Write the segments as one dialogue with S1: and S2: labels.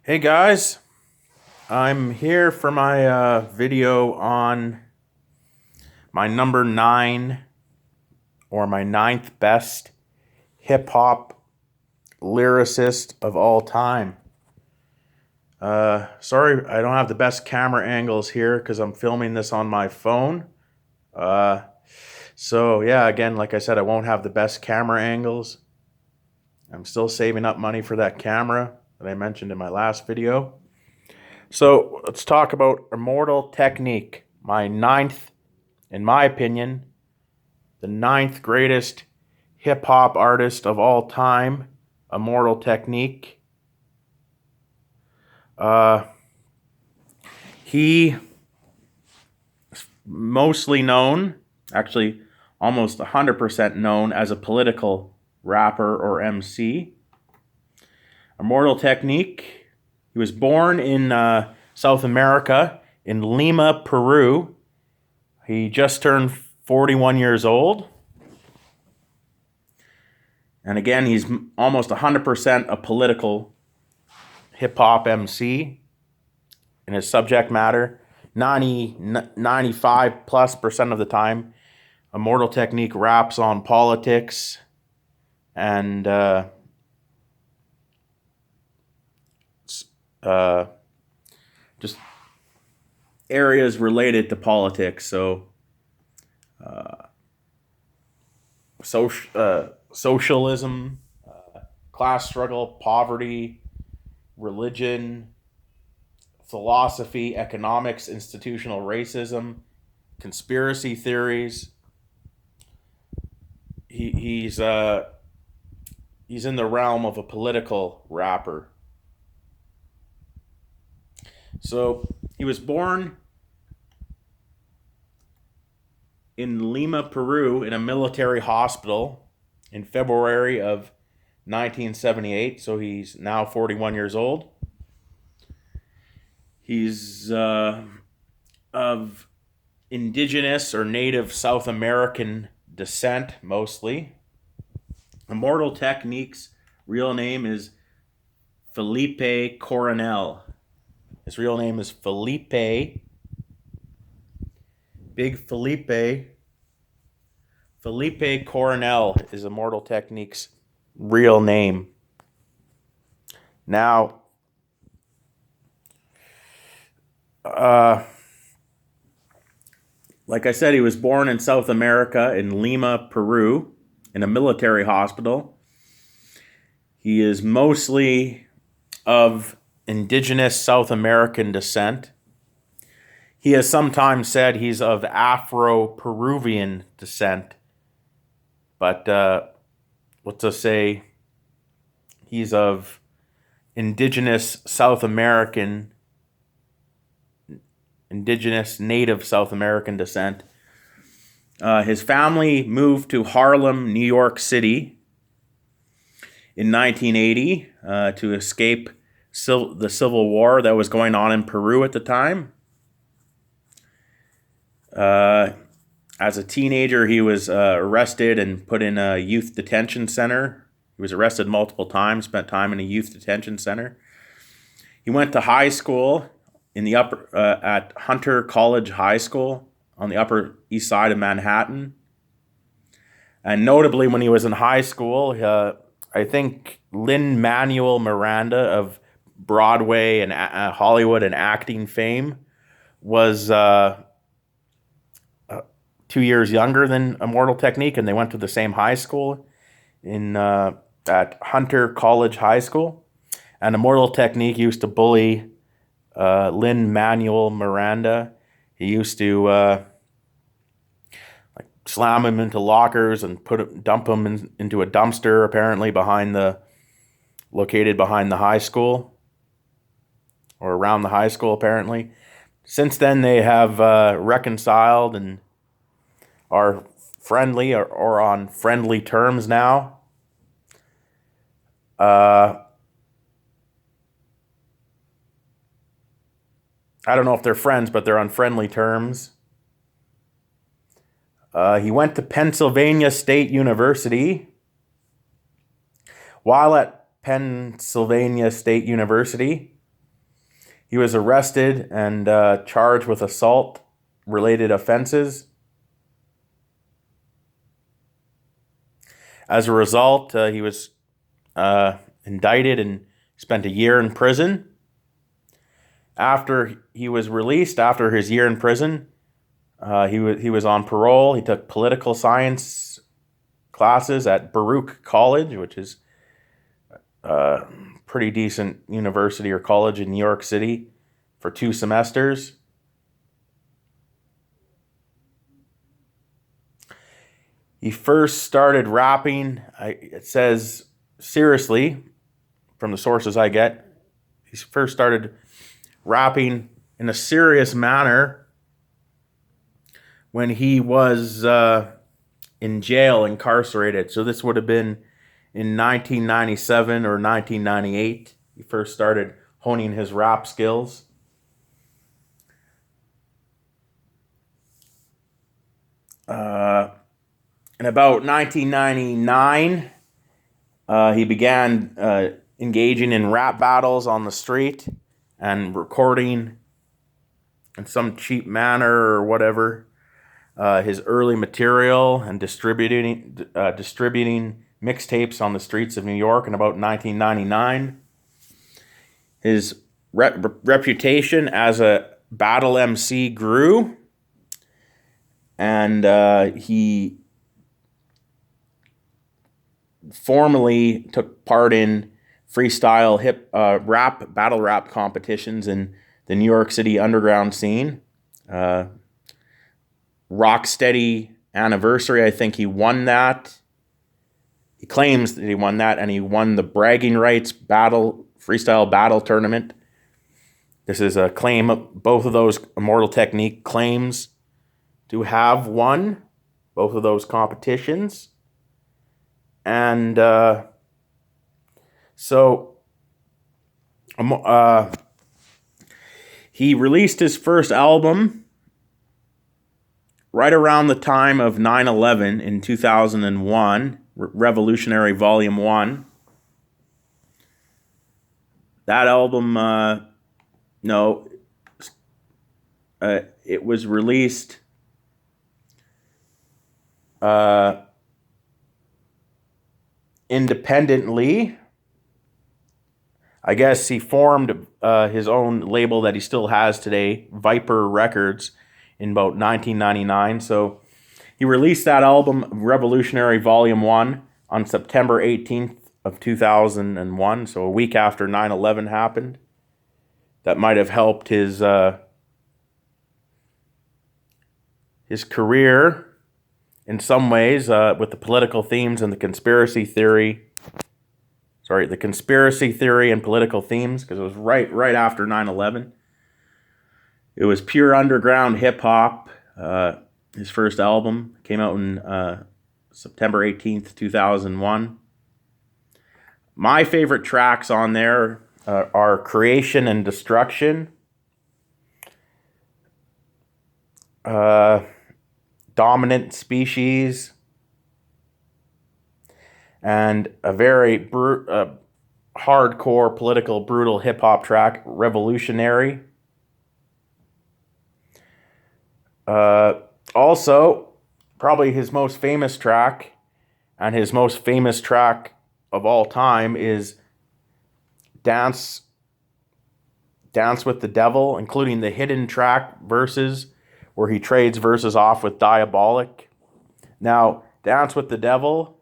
S1: Hey guys, I'm here for my video on my number 9 or my ninth best hip hop lyricist of all time. Sorry, I don't have the best camera angles here because I'm filming this on my phone. Uh, so yeah, again, like I said, I won't have the best camera angles. I'm still saving up money for that camera that I mentioned in my last video. So let's talk about Immortal Technique, my ninth, in my opinion, the ninth greatest hip hop artist of all time, Immortal Technique. He mostly known, actually almost 100% known as a political rapper or MC. Immortal Technique. He was born in South America, in Lima, Peru. He just turned 41 years old. And again, he's almost 100% a political hip-hop MC in his subject matter. 95 plus percent of the time, Immortal Technique raps on politics and just areas related to politics. So socialism, class struggle, poverty, religion, philosophy, economics, institutional racism, conspiracy theories. He's in the realm of a political rapper. So he was born in Lima, Peru, in a military hospital in February of 1978. So he's now 41 years old. He's of indigenous or native South American descent, mostly. Immortal Technique's real name is Felipe Coronel. His real name is Felipe. Big Felipe. Felipe Coronel is Immortal Technique's real name. Now, like I said, he was born in South America, in Lima, Peru, in a military hospital. He is mostly of indigenous South American descent. He has sometimes said he's of Afro-Peruvian descent. But let's just say he's of indigenous South American, indigenous native South American descent. His family moved to Harlem, New York City in 1980 to escape the Civil War that was going on in Peru at the time. As a teenager, he was arrested and put in a youth detention center. He was arrested multiple times, spent time in a youth detention center. He went to high school in the at Hunter College High School on the Upper East Side of Manhattan. And notably, when he was in high school, I think Lin-Manuel Miranda of Broadway and Hollywood and acting fame was 2 years younger than Immortal Technique, and they went to the same high school at Hunter College High School. And Immortal Technique used to bully Lin-Manuel Miranda. He used to slam him into lockers and dump him into a dumpster, apparently located behind the high school, or around the high school, apparently. Since then, they have reconciled and are friendly or on friendly terms now. I don't know if they're friends, but they're on friendly terms. He went to Pennsylvania State University. While at Pennsylvania State University, He was arrested and charged with assault-related offenses. As a result, he was indicted and spent a year in prison. After he was released, after his year in prison, he was on parole. He took political science classes at Baruch College, which is a pretty decent university or college in New York City, for 2 semesters. He first started rapping, it says seriously, from the sources I get, he first started rapping in a serious manner when he was in jail, incarcerated. So this would have been in 1997 or 1998. He first started honing his rap skills. In about 1999, he began engaging in rap battles on the street and recording in some cheap manner or whatever his early material and distributing mixtapes on the streets of New York in about 1999. His reputation as a battle MC grew, and he formally took part in freestyle battle rap competitions in the New York City underground scene. Rocksteady Anniversary, I think he won that. He claims that he won that, and he won the bragging rights freestyle battle tournament. This is a claim. Both of those Immortal Technique claims to have won both of those competitions. And so he released his first album right around the time of 9/11 in 2001, Revolutionary Volume 1. That album, it was released independently. I guess he formed his own label that he still has today, Viper Records, in about 1999. So he released that album, Revolutionary Volume 1, on September 18th of 2001, so a week after 9/11 happened. That might have helped his career in some ways with the political themes and the conspiracy theory. The conspiracy theory and political themes, because it was right after 9/11. It was pure underground hip-hop. His first album came out on September 18th, 2001. My favorite tracks on there are Creation and Destruction, Dominant Species, and a very hardcore, political, brutal hip-hop track, Revolutionary. Also, probably his most famous track, and his most famous track of all time, is Dance with the Devil, including the hidden track Verses, where he trades verses off with Diabolic. Now, Dance with the Devil,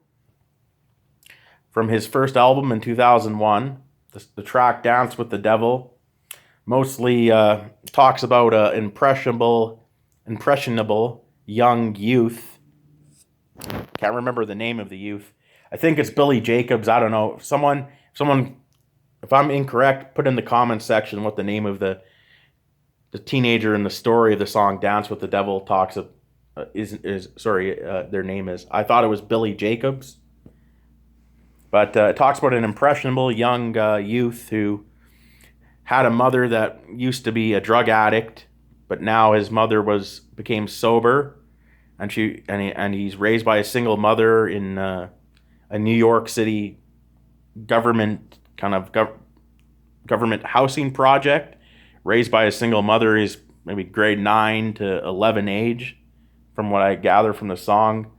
S1: from his first album in 2001, the track Dance with the Devil mostly talks about impressionable young youth. Can't remember the name of the youth. I think it's Billy Jacobs. I don't know. Someone, if I'm incorrect, put in the comments section what the name of the teenager in the story of the song "Dance with the Devil" talks of their name is. I thought it was Billy Jacobs, but it talks about an impressionable young youth who had a mother that used to be a drug addict, but now his mother became sober, and he's raised by a single mother in a New York City government housing project raised by a single mother. He's maybe grade 9 to 11 age, from what I gather from the song.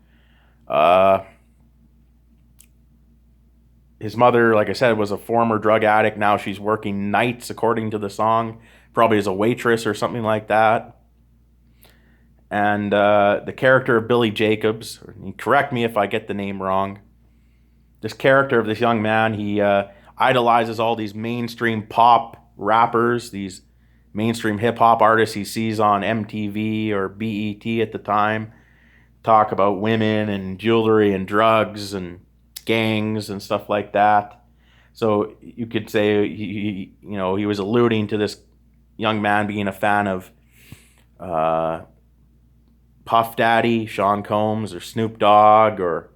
S1: His mother, like I said, was a former drug addict. Now she's working nights, according to the song, probably as a waitress or something like that. And the character of Billy Jacobs, correct me if I get the name wrong, this character of this young man, he idolizes all these mainstream pop rappers, these mainstream hip-hop artists he sees on MTV or BET at the time, talk about women and jewelry and drugs and gangs and stuff like that. So you could say he was alluding to this young man being a fan of Puff Daddy, Sean Combs, or Snoop Dogg, or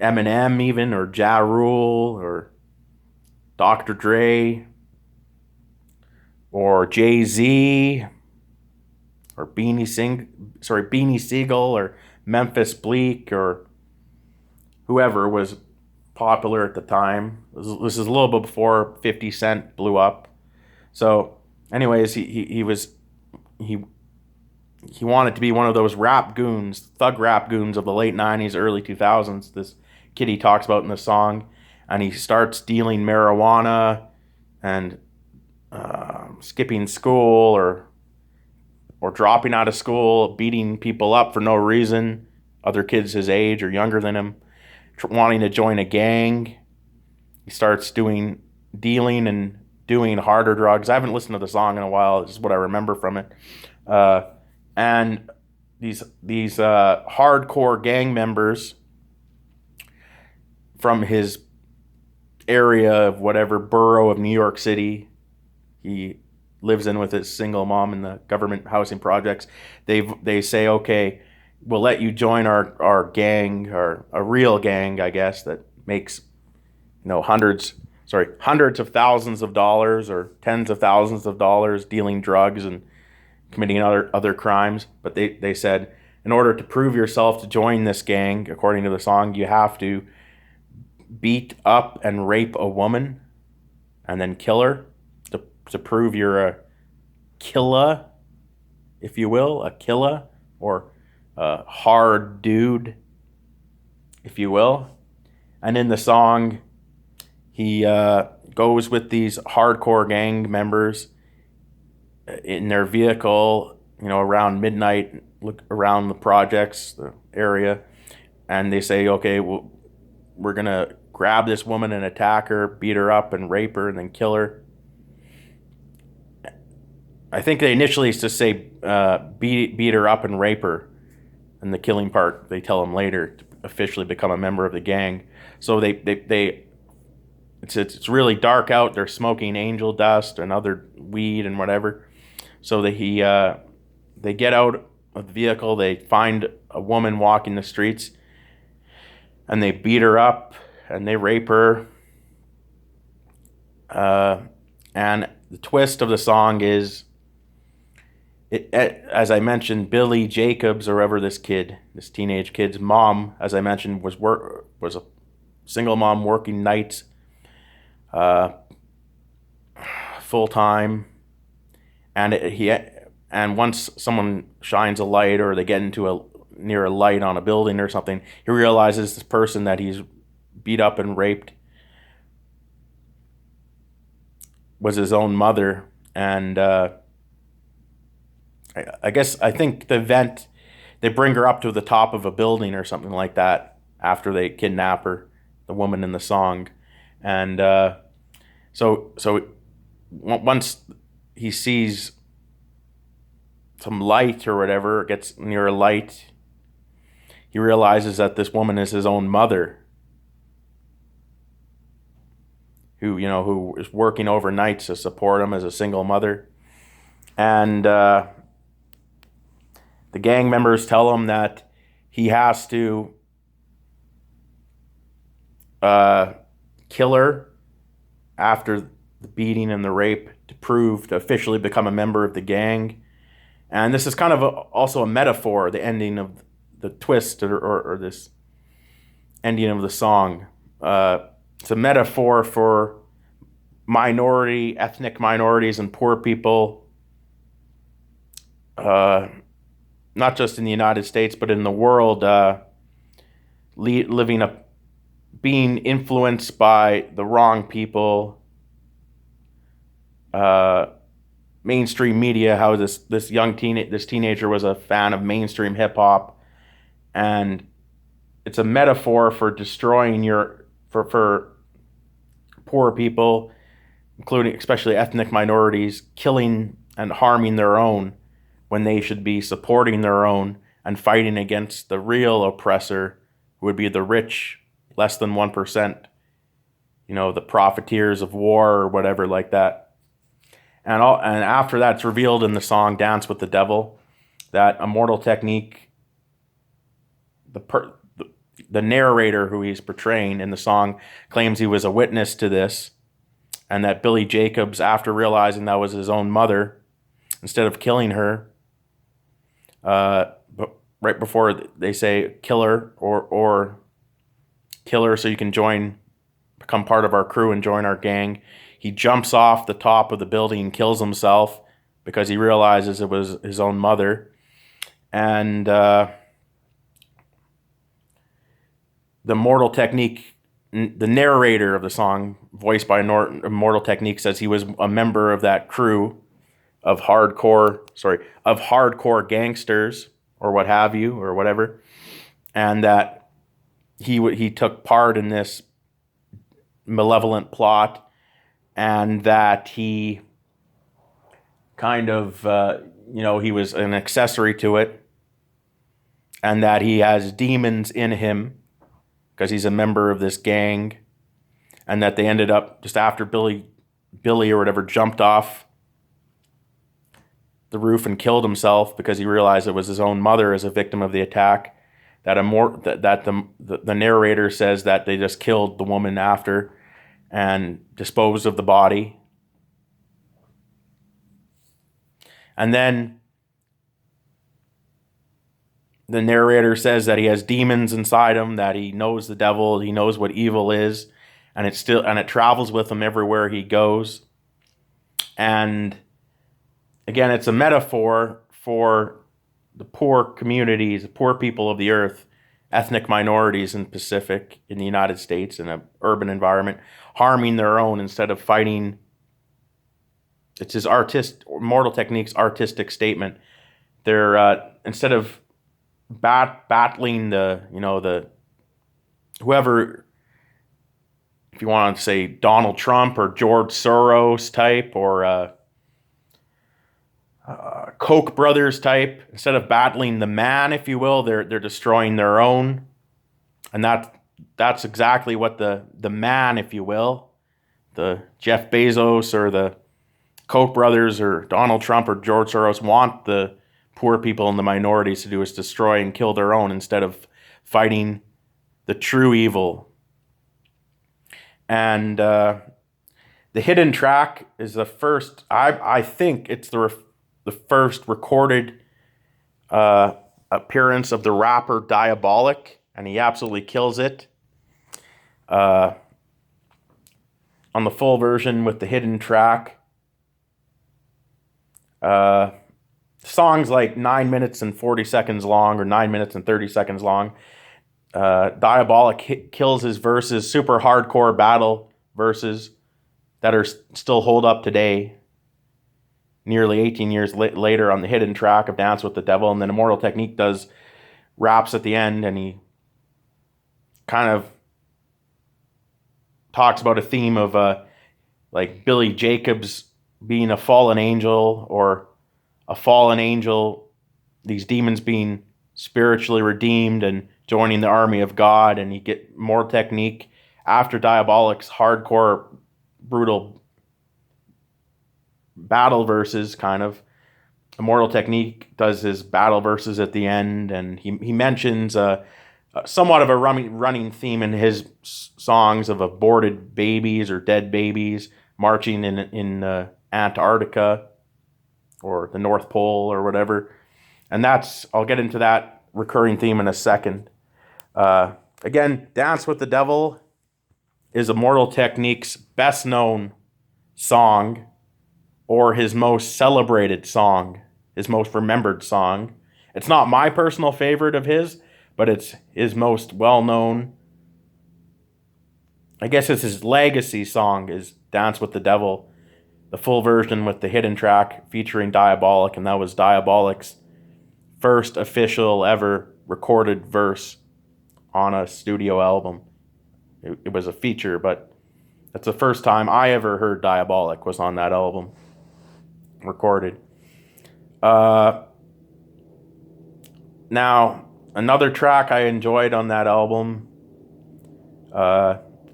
S1: Eminem even, or Ja Rule, or Dr. Dre, or Jay-Z, or Beanie Siegel, or Memphis Bleak, or whoever was popular at the time. This is a little bit before 50 Cent blew up. So, anyways, he wanted to be one of those rap goons, thug rap goons of the late 90s, early 2000s. This kid he talks about in the song, and he starts dealing marijuana and skipping school or dropping out of school, beating people up for no reason, other kids his age or younger than him, wanting to join a gang. He starts dealing and doing harder drugs. I haven't listened to the song in a while. This is what I remember from it. And these hardcore gang members from his area of whatever borough of New York City he lives in with his single mom in the government housing projects, they say, okay, we'll let you join our gang, or a real gang, I guess, that makes hundreds of thousands of dollars or tens of thousands of dollars dealing drugs and committing other crimes. But they said, in order to prove yourself to join this gang, according to the song, you have to beat up and rape a woman and then kill her to prove you're a killer, if you will, a killer, or a hard dude, if you will. And in the song, he goes with these hardcore gang members in their vehicle, around midnight, look around the projects, the area, and they say, okay, well, we're going to grab this woman and attack her, beat her up and rape her and then kill her. I think they initially just say beat her up and rape her, and the killing part they tell him later to officially become a member of the gang. So it's really dark out. They're smoking angel dust and other weed and whatever. So they get out of the vehicle. They find a woman walking the streets, and they beat her up and they rape her. And the twist of the song is, as I mentioned, Billy Jacobs, or whoever this teenage kid's mom, as I mentioned, was a single mom working nights, full time, and once someone shines a light or they get near a light on a building or something, he realizes this person that he's beat up and raped was his own mother. And I think the event, they bring her up to the top of a building or something like that after they kidnap her, the woman in the song. And so once he sees some light or whatever, gets near a light, he realizes that this woman is his own mother, who is working overnights to support him as a single mother. And the gang members tell him that he has to kill her after the beating and the rape to officially become a member of the gang. And this is kind of also a metaphor, the ending of the twist or this ending of the song. It's a metaphor for ethnic minorities and poor people, uh, not just in the United States, but in the world, living a being influenced by the wrong people, uh, mainstream media. How this teenager was a fan of mainstream hip hop, and it's a metaphor for destroying for poor people, including especially ethnic minorities, killing and harming their own when they should be supporting their own and fighting against the real oppressor, who would be the rich, less than 1%, the profiteers of war or whatever like that. And after that, it's revealed in the song "Dance with the Devil" that Immortal Technique, the narrator who he's portraying in the song, claims he was a witness to this, and that Billy Jacobs, after realizing that was his own mother, instead of killing her, but right before they say kill her or kill her so you can become part of our crew and join our gang, he jumps off the top of the building and kills himself because he realizes it was his own mother. And the Immortal Technique, the narrator of the song, voiced by Immortal Technique, says he was a member of that crew of hardcore gangsters or what have you or whatever, and that he took part in this malevolent plot, and that he kind of he was an accessory to it, and that he has demons in him because he's a member of this gang, and that they ended up just after Billy or whatever jumped off the roof and killed himself because he realized it was his own mother as a victim of the attack. That the narrator says that they just killed the woman after and disposed of the body. And then the narrator says that he has demons inside him, that he knows the devil, he knows what evil is, and it travels with him everywhere he goes. And again, it's a metaphor for the poor communities, the poor people of the earth, ethnic minorities in Pacific, in the United States, in an urban environment, harming their own instead of fighting. It's his Immortal Technique's artistic statement. They're instead of battling the whoever, if you want to say Donald Trump or George Soros type or Koch brothers type, instead of battling the man, if you will, they're destroying their own, and that's exactly what the man, if you will, the Jeff Bezos or the Koch brothers or Donald Trump or George Soros want the poor people and the minorities to do, is destroy and kill their own instead of fighting the true evil. And the hidden track is the first. I think it's the first recorded appearance of the rapper Diabolic, and he absolutely kills it. On the full version with the hidden track, song's like 9 minutes and 40 seconds long, or 9 minutes and 30 seconds long. Diabolic kills his verses, super hardcore battle verses that are still hold up today, nearly 18 years later, on the hidden track of Dance with the Devil. And then Immortal Technique does raps at the end, and he kind of talks about a theme of like Billy Jacobs being a fallen angel, or a fallen angel, these demons being spiritually redeemed and joining the army of God. And you get more Technique after Diabolic's hardcore, brutal battle verses, kind of. Immortal Technique does his battle verses at the end, and he mentions somewhat of a running theme in his songs of aborted babies or dead babies marching in Antarctica or the North Pole or whatever. And I'll get into that recurring theme in a second. Again, Dance with the Devil is Immortal Technique's best known song or his most celebrated song, his most remembered song. It's not my personal favorite of his, but it's his most well-known. I guess it's his legacy song is Dance with the Devil, the full version with the hidden track featuring Diabolic, and that was Diabolic's first official ever recorded verse on a studio album. It was a feature, but that's the first time I ever heard Diabolic was on that album, recorded. Now, another track I enjoyed on that album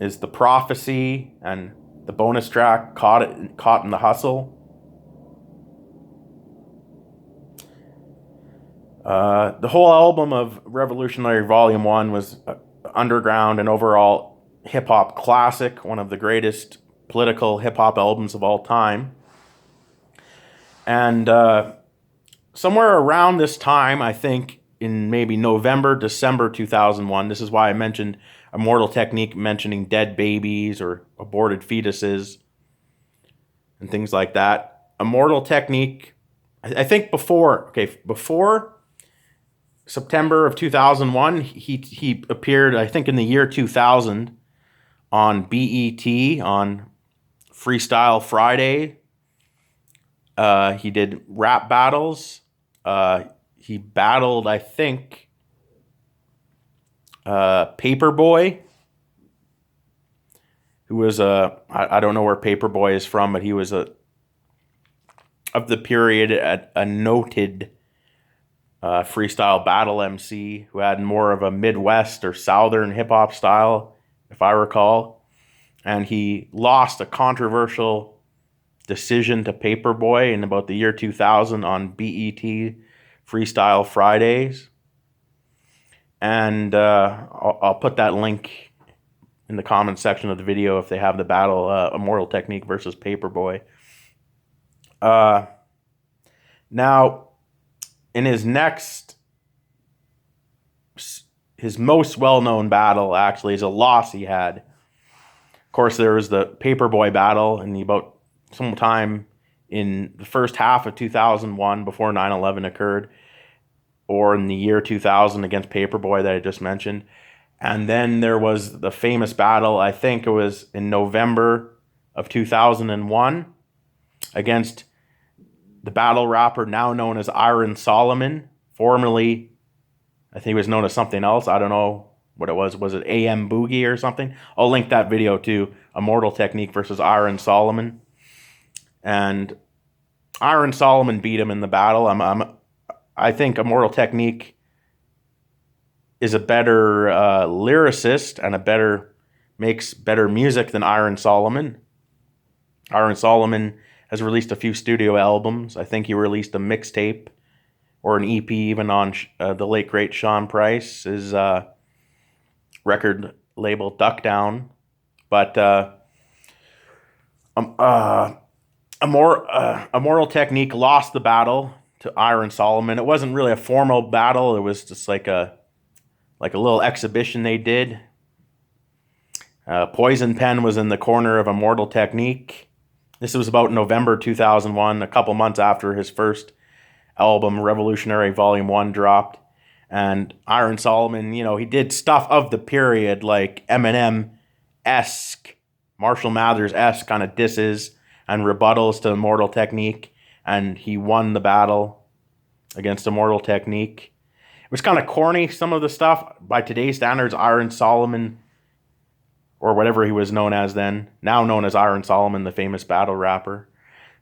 S1: is The Prophecy and the bonus track Caught in the Hustle. The whole album of Revolutionary Volume 1 was underground and overall hip-hop classic, one of the greatest political hip-hop albums of all time. And somewhere around this time, I think in maybe November, December 2001, this is why I mentioned Immortal Technique mentioning dead babies or aborted fetuses and things like that. Immortal Technique, I think before September of 2001, he appeared, I think, in the year 2000 on BET on Freestyle Friday. He did rap battles. He battled, I think, Paperboy, who was I don't know where Paperboy is from, but he was of the period a noted freestyle battle MC who had more of a Midwest or Southern hip hop style, if I recall. And he lost a controversial decision to Paperboy in about the year 2000 on BET Freestyle Fridays. And I'll put that link in the comments section of the video if they have the battle, Immortal Technique versus Paperboy. Now, in his most well-known battle, actually, is a loss he had. Of course, there was the Paperboy battle in about sometime in the first half of 2001 before 9/11 occurred, or in the year 2000 against Paperboy that I just mentioned. And then there was the famous battle, I think it was in November of 2001, against the battle rapper now known as Iron Solomon, formerly, I think he was known as something else. I don't know what it was. Was it AM Boogie or something? I'll link that video to Immortal Technique versus Iron Solomon. And Iron Solomon beat him in the battle. I think Immortal Technique is a better lyricist and makes better music than Iron Solomon. Iron Solomon has released a few studio albums. I think he released a mixtape or an EP even on the late great Sean Price's record label Duck Down. But Immortal Technique lost the battle to Iron Solomon. It wasn't really a formal battle. It was just like a little exhibition they did. Poison Pen was in the corner of Immortal Technique. This was about November 2001, a couple months after his first album, Revolutionary Volume 1, dropped. And Iron Solomon, he did stuff of the period, like Eminem-esque, Marshall Mathers-esque kind of disses and rebuttals to Immortal Technique. And he won the battle against Immortal Technique. It was kind of corny, some of the stuff. By today's standards, Iron Solomon, or whatever he was known as then, now known as Iron Solomon, the famous battle rapper,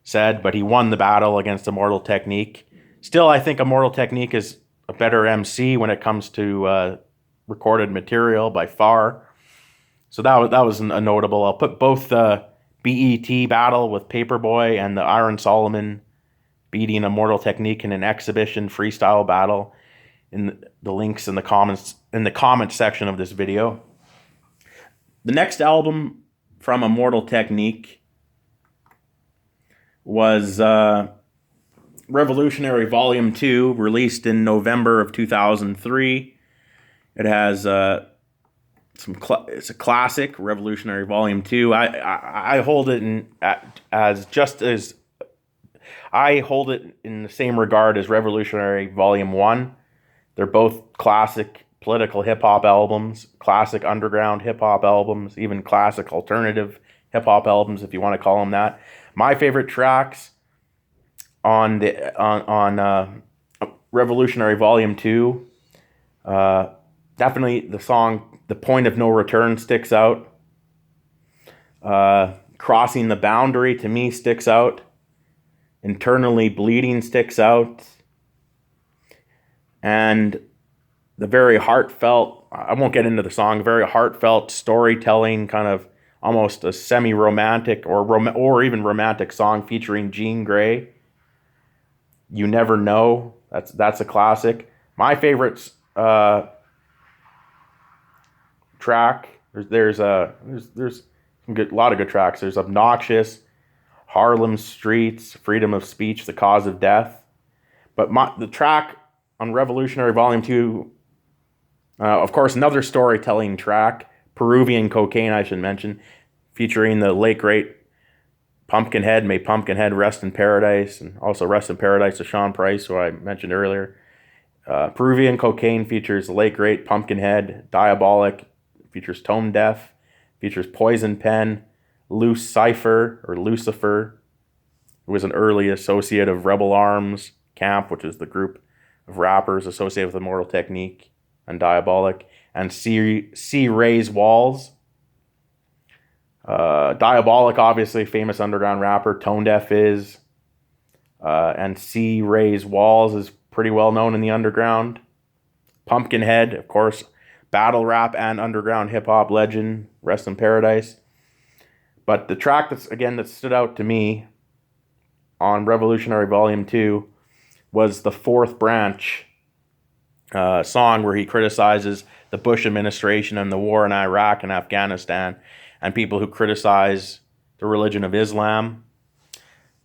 S1: said, but he won the battle against Immortal Technique. Still, I think Immortal Technique is a better MC when it comes to recorded material by far. So that was a notable. I'll put both the BET battle with Paperboy and the Iron Solomon beating Immortal Technique in an exhibition freestyle battle in the links in the comments section of this video. The next album from Immortal Technique was Revolutionary Volume 2, released in November of 2003. It has It's a classic, Revolutionary Volume 2. I hold it I hold it in the same regard as Revolutionary Volume 1. They're both classic political hip-hop albums, classic underground hip-hop albums, even classic alternative hip-hop albums, if you want to call them that. My favorite tracks on Revolutionary Volume 2, definitely the song The Point of No Return sticks out. Crossing the Boundary to me sticks out. Internally Bleeding sticks out. And the very heartfelt, I won't get into the song, very heartfelt storytelling, kind of almost a semi-romantic or even romantic song featuring Jean Grey. You Never Know. That's a classic. My favorite track. There's a lot of good tracks. There's Obnoxious, Harlem Streets, Freedom of Speech, The Cause of Death. But the track on Revolutionary Volume 2, of course, another storytelling track, Peruvian Cocaine, I should mention, featuring the late great Pumpkinhead. May Pumpkinhead rest in paradise, and also rest in paradise to Sean Price, who I mentioned earlier. Peruvian Cocaine features the late great Pumpkinhead. Diabolic features Tone Deaf, features Poison Pen, Lucifer, who was an early associate of Rebel Arms Camp, which is the group of rappers associated with Immortal Technique and Diabolic, and C. Ray's Walls. Diabolic, obviously, famous underground rapper. Tone Deaf is. And C. Ray's Walls is pretty well known in the underground. Pumpkinhead, of course, battle rap and underground hip hop legend. Rest in paradise. But the track that stood out to me on Revolutionary Volume 2 was the Fourth Branch song, where he criticizes the Bush administration and the war in Iraq and Afghanistan and people who criticize the religion of Islam.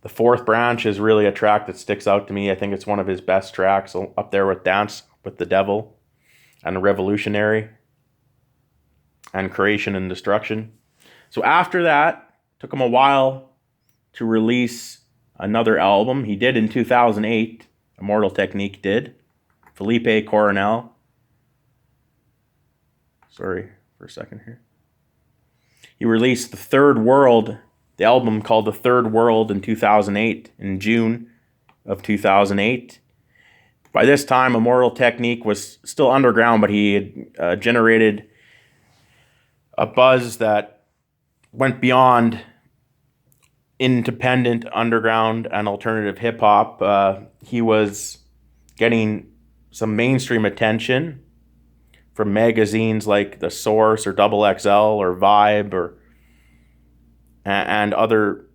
S1: The Fourth Branch is really a track that sticks out to me. I think it's one of his best tracks, up there with Dance with the Devil and Revolutionary and Creation and Destruction. So after that, it took him a while to release another album. He did in 2008. Immortal Technique did. Felipe Coronel. Sorry for a second here. He released the album called The Third World in 2008, in June of 2008. By this time, Immortal Technique was still underground, but he had generated a buzz that went beyond independent, underground, and alternative hip-hop. He was getting some mainstream attention from magazines like The Source or Double XL or Vibe and other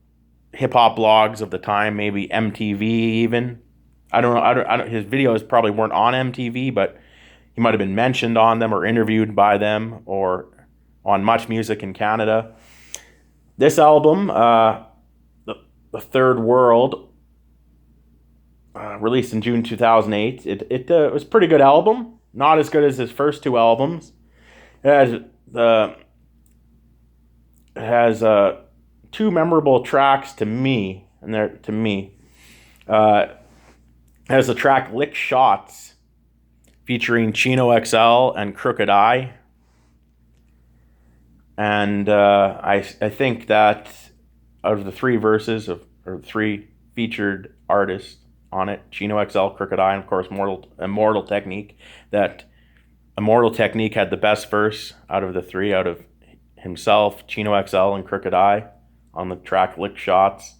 S1: hip-hop blogs of the time, maybe MTV even. I don't know. His videos probably weren't on MTV, but he might have been mentioned on them or interviewed by them or on Much Music in Canada. This album, The Third World, released in June 2008. It was a pretty good album. Not as good as his first two albums. It has two memorable tracks to me, and it has the track "Lick Shots," featuring Chino XL and Crooked Eye. And I think that out of the three verses or three featured artists on it, Chino XL, Crooked Eye, and of course Immortal Technique, that Immortal Technique had the best verse out of the three, out of himself, Chino XL, and Crooked Eye on the track Lick Shots.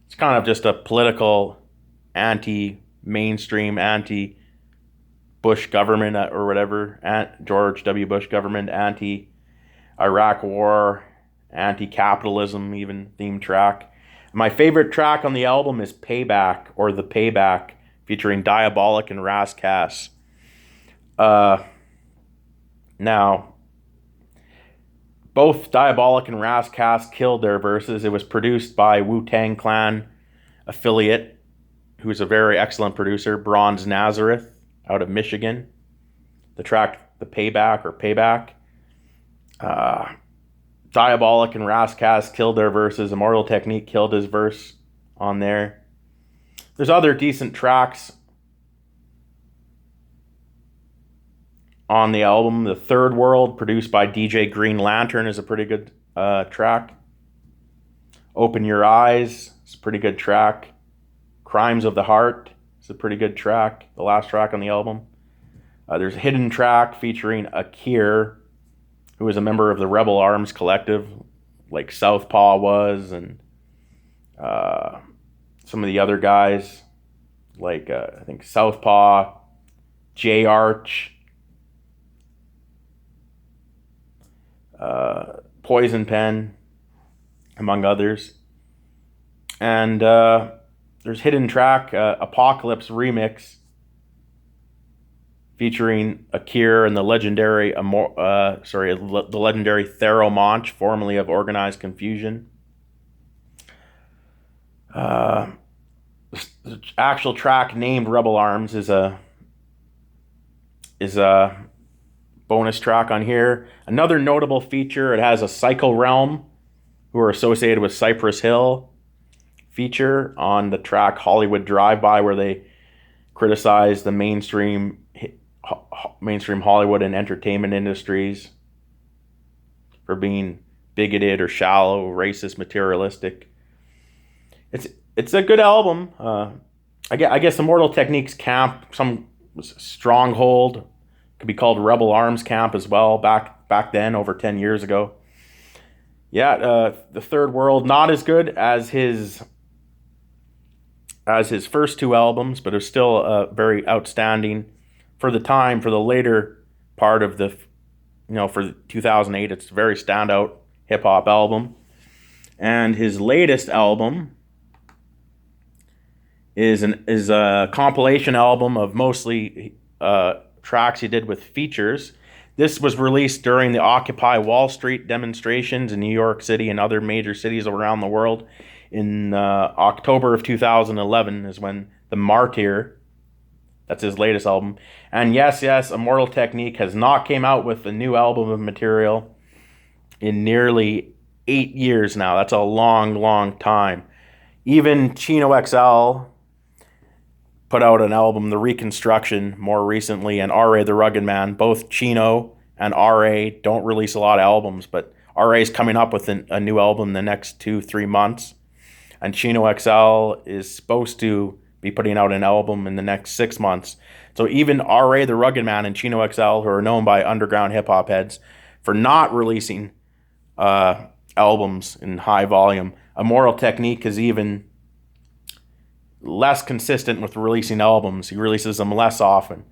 S1: It's kind of just a political, anti-mainstream, anti-Bush government or whatever, George W. Bush government, anti-Iraq war, anti-capitalism even theme track. My favorite track on the album is Payback, or The Payback, featuring Diabolic and Ras Kass. Now, both Diabolic and Ras Kass killed their verses. It was produced by Wu-Tang Clan affiliate, who's a very excellent producer, Bronze Nazareth, out of Michigan. The track The Payback or Payback Diabolic and Rascast killed their verses. Immortal Technique killed his verse on there. There's other decent tracks on the album. The Third World, produced by DJ Green Lantern, is a pretty good track. Open Your Eyes is a pretty good track. Crimes of the Heart is a pretty good track, the last track on the album. There's a hidden track featuring Akir, who is a member of the Rebel Arms Collective, like Southpaw was, and some of the other guys, like I think Southpaw, J Arch, Poison Pen, among others. And there's hidden track, Apocalypse Remix, featuring Akir and the legendary the legendary Theromonch, formerly of Organized Confusion. The actual track named Rebel Arms is a bonus track on here. Another notable feature, it has a Psycho Realm, who are associated with Cypress Hill, feature on the track Hollywood Drive-By, where they criticize the mainstream Hollywood and entertainment industries for being bigoted or shallow, racist, materialistic. It's a good album. I guess Immortal Technique's camp, some stronghold, could be called Rebel Arms Camp as well. Back then, over 10 years ago. Yeah, the Third World, not as good as his first two albums, but it's still very outstanding for the time, for the later part of the, for 2008. It's a very standout hip hop album. And his latest album is a compilation album of mostly tracks he did with features. This was released during the Occupy Wall Street demonstrations in New York City and other major cities around the world. In October of 2011 is when The Martyr, that's his latest album. And yes, Immortal Technique has not came out with a new album of material in nearly 8 years now. That's a long, long time. Even Chino XL put out an album, The Reconstruction, more recently, and R.A. the Rugged Man. Both Chino and R.A. don't release a lot of albums, but R.A. is coming up with a new album in the next 2-3 months. And Chino XL is supposed to be putting out an album in the next 6 months. So even R.A. the Rugged Man and Chino XL, who are known by underground hip-hop heads for not releasing albums in high volume, Immortal Technique is even less consistent with releasing albums. He releases them less often.